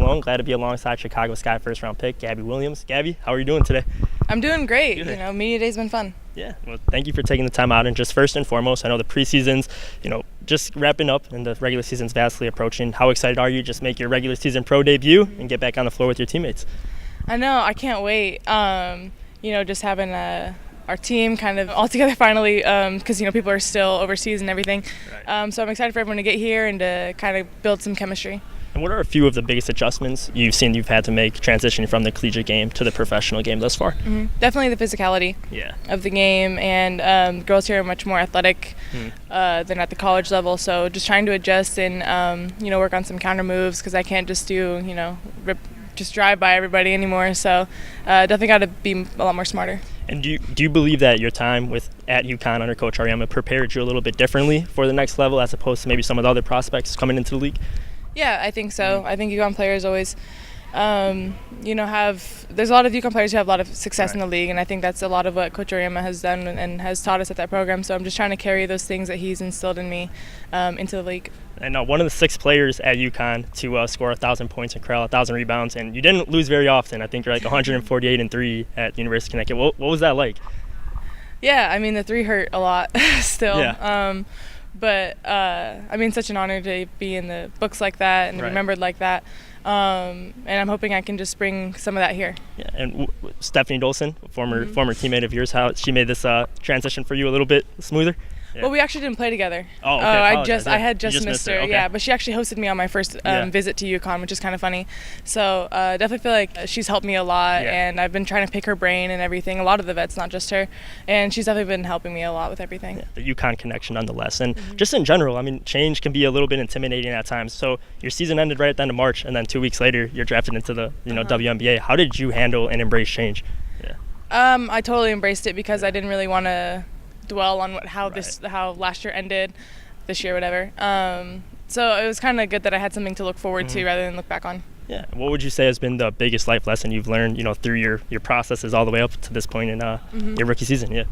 Spallone. Glad to be alongside Chicago Sky first-round pick, Gabby Williams. Gabby, how are you doing today? I'm doing great. Good. You know, media day's been fun. Yeah, well, thank you for taking the time out. And just first and foremost, I know the preseason's, just wrapping up and the regular season's vastly approaching. How excited are you to just make your regular season pro debut and get back on the floor with your teammates? I know. I can't wait. Just having our team kind of all together finally, because people are still overseas and everything. Right. So I'm excited for everyone to get here and to kind of build some chemistry. And what are a few of the biggest adjustments you've had to make transitioning from the collegiate game to the professional game thus far? Mm-hmm. Definitely the physicality of the game, and girls here are much more athletic than at the college level. So just trying to adjust and work on some counter moves, because I can't just do just drive by everybody anymore. So definitely got to be a lot more smarter. And do you believe that your time at UConn under Coach Ariema prepared you a little bit differently for the next level as opposed to maybe some of the other prospects coming into the league? Yeah, I think so. I think UConn players always, there's a lot of UConn players who have a lot of success in the league, and I think that's a lot of what Coach Ariema has done and has taught us at that program. So I'm just trying to carry those things that he's instilled in me into the league. And one of the 6 players at UConn to score 1,000 points and corral 1,000 rebounds, and you didn't lose very often. I think you're like 148-3 at University of Connecticut. What was that like? Yeah, I mean, the 3 hurt a lot still. Yeah. But such an honor to be in the books like that and remembered like that. And I'm hoping I can just bring some of that here. Yeah, and Stephanie Dolson, former teammate of yours, how she made this transition for you a little bit smoother? Yeah. Well, we actually didn't play together. Oh, okay. I had just missed her. Okay. Yeah, but she actually hosted me on my first visit to UConn, which is kind of funny. So definitely feel like she's helped me a lot, and I've been trying to pick her brain and everything. A lot of the vets, not just her, and she's definitely been helping me a lot with everything. Yeah, the UConn connection, nonetheless, and just in general, I mean, change can be a little bit intimidating at times. So your season ended right at the end of March, and then 2 weeks later, you're drafted into the WNBA. How did you handle and embrace change? Yeah. I totally embraced it because I didn't really want to dwell on how last year ended, this year, whatever. So it was kind of good that I had something to look forward to rather than look back on. Yeah. What would you say has been the biggest life lesson you've learned, through your processes all the way up to this point in your rookie season? Yeah.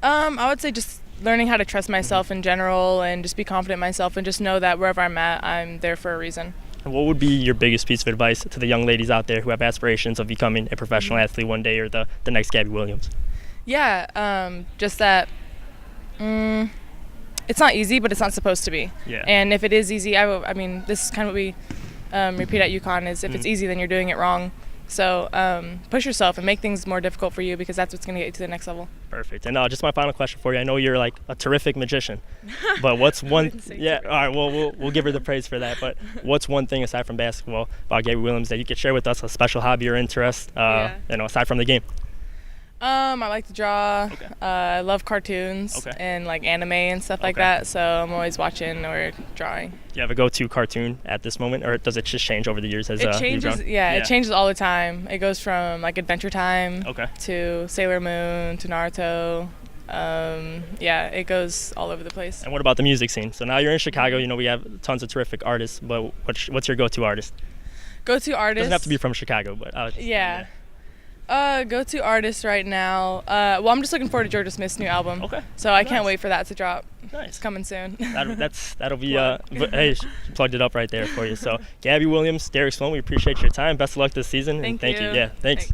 I would say just learning how to trust myself in general and just be confident in myself and just know that wherever I'm at, I'm there for a reason. And what would be your biggest piece of advice to the young ladies out there who have aspirations of becoming a professional athlete one day or the next Gabby Williams? Yeah, just that it's not easy, but it's not supposed to be. Yeah. And if it is easy, this is kind of what we repeat at UConn is if it's easy, then you're doing it wrong. So push yourself and make things more difficult for you, because that's what's going to get you to the next level. Perfect. And just my final question for you. I know you're like a terrific magician, but what's one? Yeah. All right. Well, we'll give her the praise for that. But what's one thing aside from basketball about Gabby Williams that you could share with us, a special hobby or interest, aside from the game? I like to draw. Okay. I love cartoons and like anime and stuff like that. So I'm always watching or drawing. Do you have a go-to cartoon at this moment, or does it just change over the years as it changes? It changes all the time. It goes from like Adventure Time to Sailor Moon to Naruto. It goes all over the place. And what about the music scene? So now you're in Chicago. We have tons of terrific artists. But what's your go-to artist? Go-to artist? Doesn't have to be from Chicago, but go-to artist right now. I'm just looking forward to Georgia Smith's new album. Okay. So I can't wait for that to drop. Nice. It's coming soon. That'll be hey, she plugged it up right there for you. So Gabby Williams, Derek Spallone, we appreciate your time. Best of luck this season. Thank you. Yeah. Thanks.